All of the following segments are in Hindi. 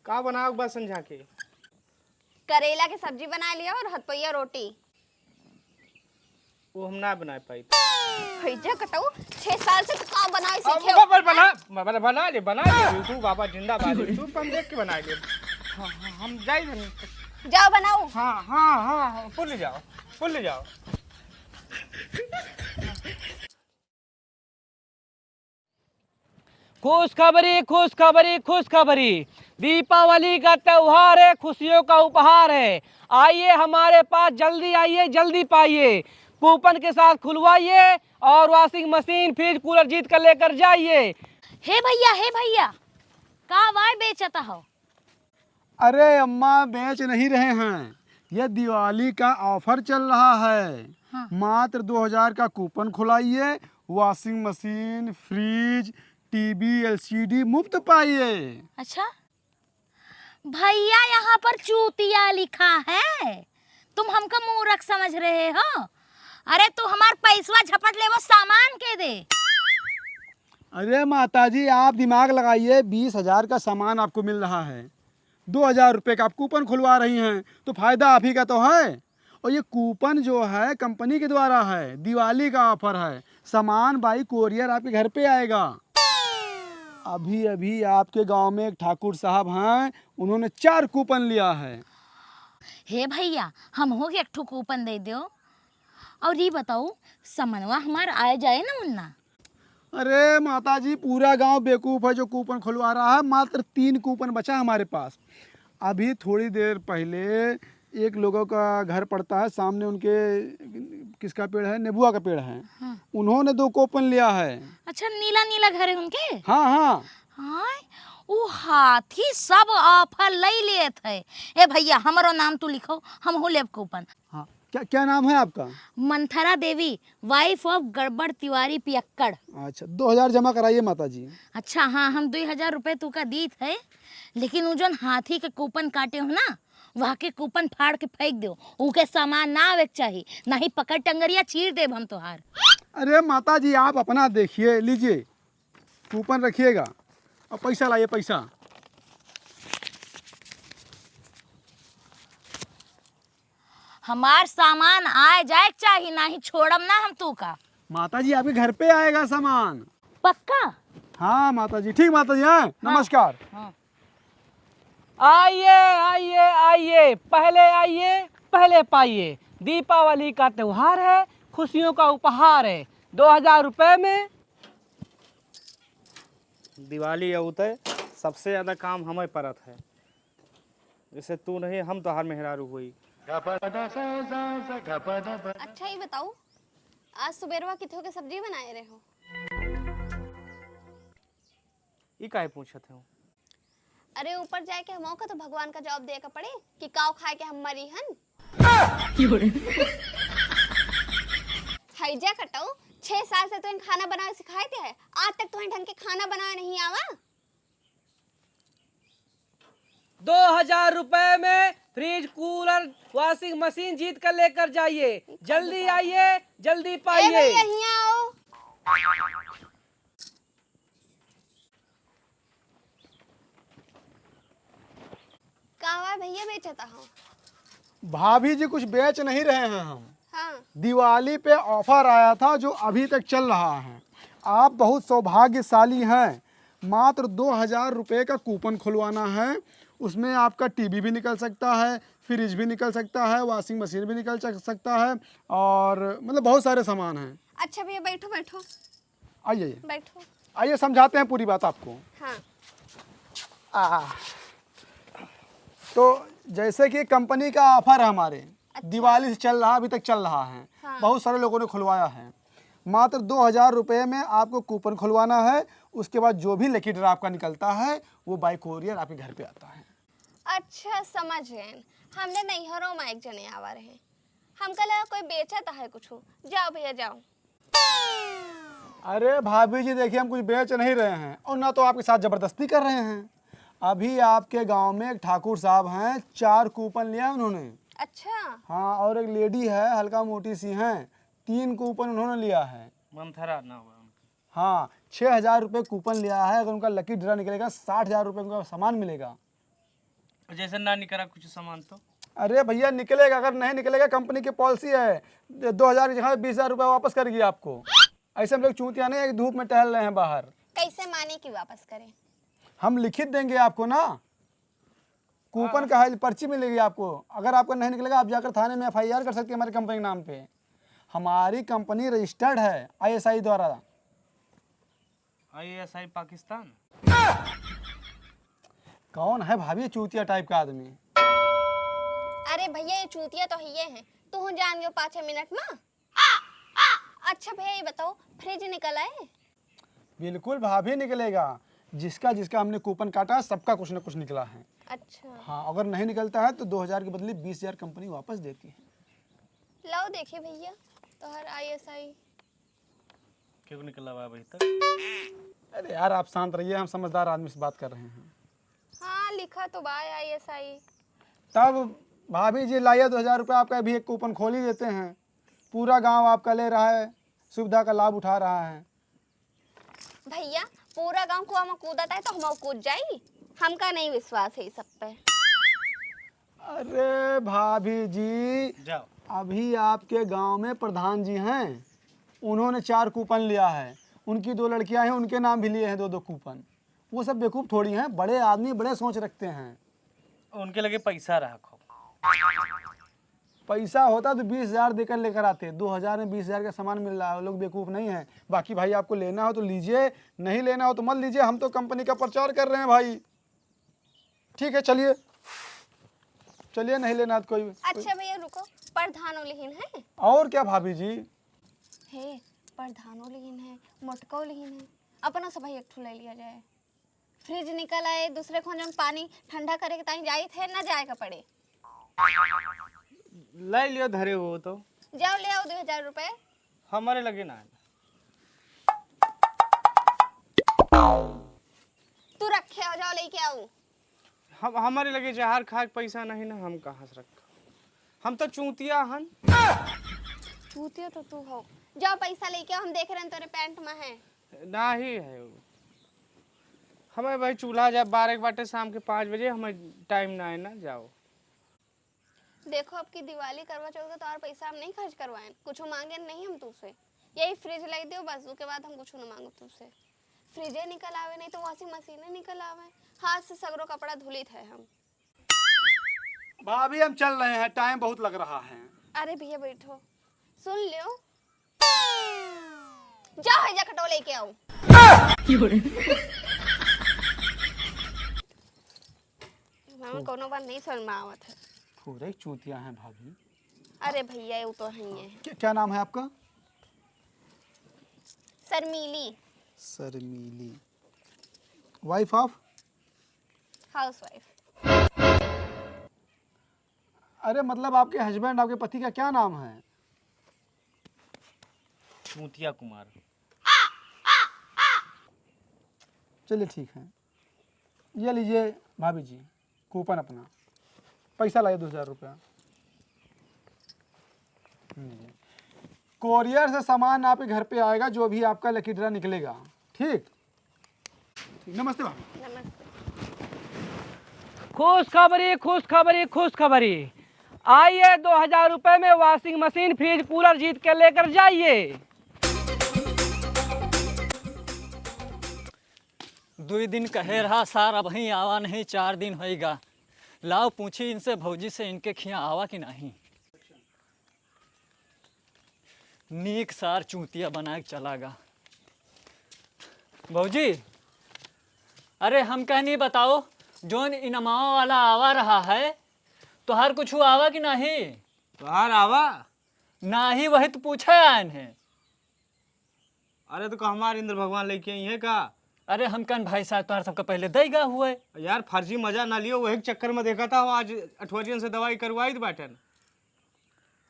का बनाओ बस समझा के। करेला की सब्जी बना लिया और हथपैया रोटी। वो हम ना बना पाई। भैया कटाऊ 6 साल से का बनाए अब सीखे हो। बना ले तू बाबा जिंदाबाद तू हम देख के बना ले। हाँ हाँ हम जाए जाओ बनाओ। हाँ हाँ हाँ पुल जाओ। खुशखबरी। दीपावली का त्योहार है, खुशियों का उपहार है। आइए हमारे पास, जल्दी आइए, जल्दी पाइए। कूपन के साथ खुलवाइए और वॉशिंग मशीन, फ्रिज, कूलर जीत कर लेकर जाइए। हे भैया का वाय बेचता हो? अरे अम्मा बेच नहीं रहे हैं, यह दिवाली का ऑफर चल रहा है। हाँ। मात्र 2000 का कूपन खुलाइए, washing machine, fridge, TV, LCD मुफ्त पाइए। अच्छा भैया, यहाँ पर चूतिया लिखा है, तुम हमको मूर्ख समझ रहे हो? अरे तू हमार पैसवा झपट ले, वो सामान के दे। अरे माताजी आप दिमाग लगाइए, 20,000 का सामान आपको मिल रहा है, 2000 रुपये का आप कूपन खुलवा रही हैं, तो फायदा आप ही का तो है। और ये कूपन जो है कंपनी के द्वारा है, दिवाली का ऑफर है, सामान बाई कोरियर आपके घर पे आएगा। अभी अभी आपके गांव में एक ठाकुर साहब हैं, उन्होंने 4 कूपन लिया है। हे भैया, हम हो एक ठो कूपन दे दो। और ये बताओ समनवा हमार आ जाए ना मुन्ना? अरे माताजी पूरा गांव बेवकूफ़ है जो कूपन खुलवा रहा है। मात्र 3 कूपन बचा है हमारे पास। अभी थोड़ी देर पहले एक लोगों का घर पड़ता है सामने, उनके किसका पेड़ है, नेबुआ का पेड़ है। हाँ। उन्होंने 2 कूपन लिया है। अच्छा नीला नीला घर है उनके? हाँ हाँ हाय वो हाथी सब ऑफर ले लिए थे। ए भैया हमारो नाम तू लिखो, हम हो लेब कूपन। हाँ। क्या क्या नाम है आपका? मंथरा देवी, वाइफ ऑफ गड़बड़ तिवारी पियक्कड़। अच्छा 2000 जमा कराइए माताजी। अच्छा हाँ, हम 2000 रुपये तू का दी थे, लेकिन वो जो हाथी के कूपन काटे हो ना, वहाँ के कूपन फाड़ के फेंक दो। उनके सामान ना आवे चाहिए, नहीं पकड़ टंगरिया चीर देब हम तोहार। अरे माताजी आप अपना देखिए, लीजिए कूपन रखिएगा और पैसा लाइए पैसा। हमार सामान आए जाए चाहिए, नहीं छोड़म ना हम तू का। माताजी आपके घर पे आएगा सामान। पक्का? हाँ माताजी, ठीक माताजी हैं, नमस्कार। हाँ। आइए, पहले पाइए। दीपावली का त्योहार है, खुशियों का उपहार है। 2000 रुपये में दिवाली औते सबसे ज्यादा काम हमें परत है, जैसे तू नहीं हम तो हार मेहरारू हुई। अच्छा ये बताओ, आज सुबेरवा किथों के सब्जी बनाए रहे हो? ये काहे पूछत हो? अरे ऊपर जाए के हमो का तो भगवान का जवाब दे का पड़े कि काव खाए के हम मरी हन। हैजा कटाऊ 6 साल से तुम्हें खाना बनाना सिखाए थे, आज तक तुम्हें ढंग के खाना बनाना नहीं आवा। 2000 रुपये में फ्रिज, कूलर, वॉशिंग मशीन जीत कर लेकर जाइए। जल्दी आइए, जल्दी पाइए। भैया यहाँ आओ। कावा भैया बेचता हूँ। भाभी जी कुछ बेच नहीं रहे हैं हम। हाँ। दिवाली पे ऑफर आया था जो अभी तक चल रहा है। आप बहुत सौभाग्यशाली हैं। मात्र 2000 रुपये का कूपन खुलवाना है, उसमें आपका टीवी भी निकल सकता है, फ्रिज भी निकल सकता है, वॉशिंग मशीन भी निकल सकता है, और मतलब बहुत सारे सामान हैं। अच्छा भैया बैठो बैठो आइए बैठो। आइए समझाते हैं पूरी बात आपको। हाँ। तो जैसे कि कंपनी का ऑफर है हमारे, दिवाली से चल रहा, अभी तक चल रहा है। हाँ। बहुत सारे लोगों ने खुलवाया है। मात्र 2000 रुपये में आपको कूपन खुलवाना है, उसके बाद जो भी लकी ड्रा आपका निकलता है वो बाय कोरियर आपके घर पे आता है। अच्छा समझ गए। हमने नैहरों में एक जने आवा रहे, हमका लगा कोई बेचा है कुछ। जाओ भैया जाओ। अरे भाभी जी देखिए, हम कुछ बेच नहीं रहे हैं और ना तो आपके साथ ज़बरदस्ती कर रहे हैं। अभी आपके गांव में एक ठाकुर साहब हैं, 4 कूपन लिया उन्होंने। अच्छा। हाँ, और एक लेडी है हल्का मोटी सी हैं, 3 कूपन उन्होंने लिया है। मंथरा ना हुआ। हाँ 6000 रुपये कूपन लिया है। अगर उनका लकी ड्रा निकलेगा 60,000 रुपये उनका सामान मिलेगा। जैसे ना निकला कुछ सामान तो अरे भैया निकलेगा, अगर नहीं निकलेगा कंपनी की पॉलिसी है, 2000 की जगह 20,000 रुपये वापस करेगी आपको। ऐसे हम लोग चूतिया नहीं है, धूप में टहल रहे हैं बाहर। कैसे माने कि वापस करें? हम लिखित देंगे आपको ना, कूपन का है, पर्ची मिलेगी आपको। अगर आपका नहीं निकलेगा आप जाकर थाने में FIR कर सकते हैं हमारी कंपनी के नाम पे। हमारी कंपनी रजिस्टर्ड है ISI द्वारा। ISI पाकिस्तान। कौन है भाभी चूतिया टाइप का आदमी? अरे भैया ये चूतिया तो ही है, तू जान गयो 5 मिनट में। अच्छा भैया ये बताओ, फ्रिज निकल आए? बिल्कुल भाभी निकलेगा, जिसका जिसका हमने कूपन काटा सबका कुछ ना कुछ निकला है। अच्छा हाँ, अगर नहीं निकलता है तो 2000 के बदले 20,000 कंपनी वापस देती है। लाओ देखिए भैया तो हर ISI। क्यों निकला हुआ अभी तक? अरे यार आप शांत रहिए, हम समझदार आदमी से बात कर रहे हैं। हाँ लिखा तो बाय ISI। तब भाभी जी लाइए 2000 रुपये, आपका भी एक कूपन खोल ही देते हैं। पूरा गांव आपका ले रहा है, सुविधा का लाभ उठा रहा है। भैया पूरा गांव कुआं में कूदता है तो हम कूद जाई? हमका नहीं विश्वास है इस सब पे। अरे भाभी जी, जाओ। अभी आपके गांव में प्रधान जी हैं, उन्होंने 4 कूपन लिया है। उनकी 2 लड़कियां हैं, उनके नाम भी लिए हैं 2-2 कूपन। वो सब बेवकूफ़ थोड़ी हैं, बड़े आदमी बड़े सोच रखते हैं। उनके लगे पैसा रखो। पैसा होता तो 20,000 देकर लेकर आते। 2000 में 20,000 का सामान मिल रहा है, वो लोग बेवकूफ़ नहीं है। बाकी भाई आपको लेना हो तो लीजिए, नहीं लेना हो तो मत लीजिए। हम तो कंपनी का प्रचार कर रहे हैं भाई। ठीक है चलिए चलिए, नहीं लेना तो कोई। अच्छा भैया रुको, प्रधानोलिहीन है? और क्या भाभी जी? हे प्रधानोलिहीन है, मोटकोलिहीन है, अपना सब एक ठू ले लिया जाए। फ्रिज निकल आए, दूसरे को जब पानी ठंडा करे के ताई जाई थे ना जाए का पड़े। ले लियो धरे हो तो। जाओ ले आओ 2000 रुपए। हमारे लगे ना। तू रखे हो, जाओ लेके आओ। हम हमारे लगे जहर खा के पैसा नहीं ना, हम कहाँ से रखा? हम तो चूतिया हन। चूतिया तो तू हो। जाओ पैसा लेके आओ, हम देख रहे हैं तेरे पैंट में है। ना ही है वो। हमें भाई चूल्हा जब 12 के बाटे शाम के 5 बजे, हमें टाइम ना है ना। जाओ। देखो अब की दिवाली करवा चौथ का तो और पैसा हम नहीं खर्च करवाएं, कुछ मांगे नहीं हम तुझसे। यही फ्रिज लाई दो बस, उसके बाद हम कुछ न मांगो तुझसे। फ्रिजे निकल आवे नहीं तो वॉशिंग मशीन निकल आवे, हाथ से सगरो कपड़ा धुलित है हम। भाभी हम चल रहे हैं, टाइम बहुत लग रहा है। अरे भैया बैठो, सुन लियो। जाओ है जा खटो लेके आओ। हमें कोनो बात नहीं समझ में आवत है। पूरे चूतिया हैं भाभी। अरे भैया वो तो है ही है। क्या नाम है आपका? Sharmili. Sharmili. Wife of? Housewife. अरे मतलब आपके हस्बैंड, आपके पति का क्या नाम है? चूतिया कुमार। चलिए ठीक है, ये लीजिए भाभी जी कूपन अपना, पैसा लाइए 2000 रुपया। कोरियर से सामान आपके घर पे आएगा, जो भी आपका लकी ड्रा निकलेगा। ठीक, नमस्ते भाभी। नमस्ते। खुशखबरी खुशखबरी खुशखबरी। आइए 2000 रुपए में वॉशिंग मशीन फ्रिज कूलर जीत के लेकर जाइए। 2 दिन कहे रहा सार, अब ही आवा नहीं, 4 दिन होएगा। लाओ पूछी इनसे भौजी से, इनके खिया आवा कि नहीं। नीक सार चूतिया बना के चलागा। भौजी अरे हम कहनी बताओ, जोन इनमाओ वाला आवा रहा है तो हर कुछ आवा कि नहीं? बाहर आवा। ना ही वही तो पूछे आयन है। अरे तो हमारे इंद्र भगवान लेके आई है का? अरे हम कहन भाई साहब तुम्हारा सबका पहले देगा हुए। यार फर्जी मजा ना लियो, वही चक्कर में देखा था आज अठवरियन से दवाई करवाई थी बैठन।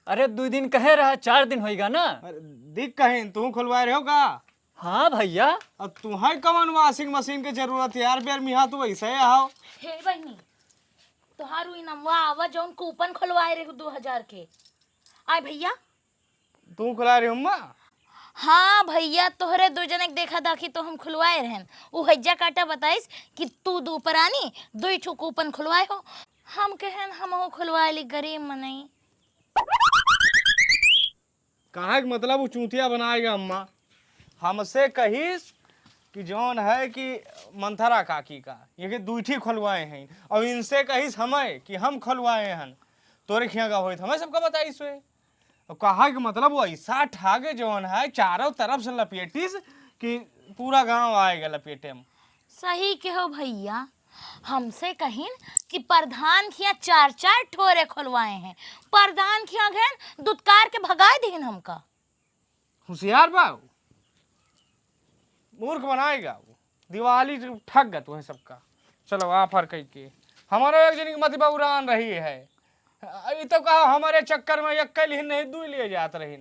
अरे 2 दिन कहे रहा, 4 दिन होएगा ना। अरे दिख कहीं तू खुलवाए रहे हो का? हाँ भैया। अब तुम्हें कवन वॉशिंग मशीन की जरूरत है यार? बेर मिहा तो वैसे आओ। हे बहनी तोहारू इनमवा आवा जौन कूपन खुलवाए रे 2000 के। आय भैया। तू खुला रही हूँ? हाँ भैया, तोहरे 2 जनक देखा दाखी तो हम खुलवाए रहन। वो हज्जा काटा बताइस कि तू 2 परानी 2 ठो कूपन खुलवाए हो। हम कहन हम खुलवा ली गरीब मनई। कहा कि मतलब वो चूतिया बनाएगा अम्मा। हमसे कहीस कि जौन है कि मंथरा काकी का ये कि दूठी खुलवाए हैं, और इनसे कहीस हमें कि हम खुलवाए हैं। तोरे खिया का होइत हमें सबका बताई सो। और कहा कि मतलब वो ऐसा ठागे जौन है चारों तरफ से लपेटिस कि पूरा गांव आएगा लपेटे में। सही कहो भैया, हमसे कहिन कि प्रधान खिया 4-4 ठोरे खुलवाए हैं, प्रधान खिया घेन दुत्कार के भगाए दीन हमका। होशियार बा वो, मूर्ख बनाएगा वो। दिवाली ठग गया तुम्हें सबका। चलो ऑफर कह के हमारा एक जन की मत उड़ान रही है। अभी तो कहा हमारे चक्कर में एक कल ही नहीं दू लिए जात रही।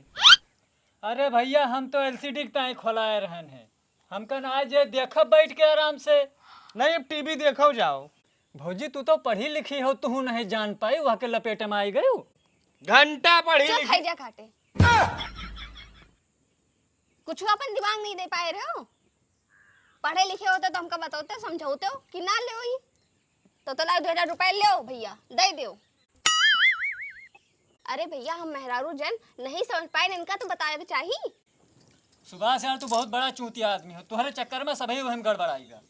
अरे भैया हम तो एलसीडी ताई खोलाए रहन हैं, हमका ना आज देखब बैठ के आराम से। नहीं अब टीवी देखो जाओ। भौजी तू तो पढ़ी लिखी हो, तू नहीं जान पाई वहाँ के लपेटे में आई गई हो। घंटा पढ़ी चुप लिखी। है जा काटे। कुछ अपन दिमाग नहीं दे पाए रहे हो। पढ़े लिखे होते तो हमका बताते समझाते हो कि ना ले ही तो ला 2000 रुपए ले भैया दे दो। अरे भैया हम मेहरारू जन नहीं समझ पाए, इनका तो बताने चाहिए। सुभाष यार तू बहुत बड़ा चूतिया आदमी हो, तुम्हारे चक्कर में सभी वहम गड़बड़ाएगा।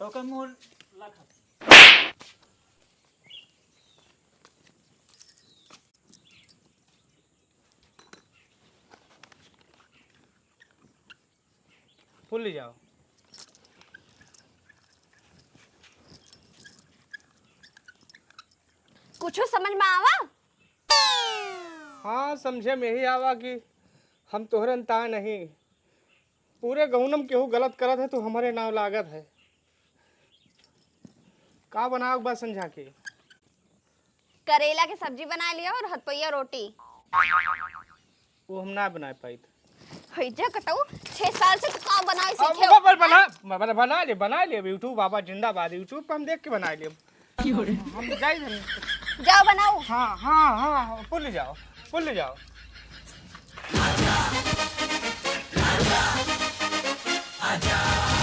तो का मुंह लखा। भूल जाओ। कुछ समझ में आवा? हाँ समझे में ही आवा कि हम तोहरे ता नहीं, पूरे गहुनम केहू गलत करत है तो हमारे नाव लागत है। का बनाओ बस समझा के। करेला की सब्जी बना लिया और हथपैया रोटी। वो हम ना बना पाई। हैजा कटाऊ 6 साल से का बनाए सीखे हो। बना ले यूट्यूब बाबा जिंदाबाद। यूट्यूब पर हम देख के बना लिए। हम जाए जाओ बनाओ। हाँ हाँ हाँ भूल जाओ भूल जाओ। आजा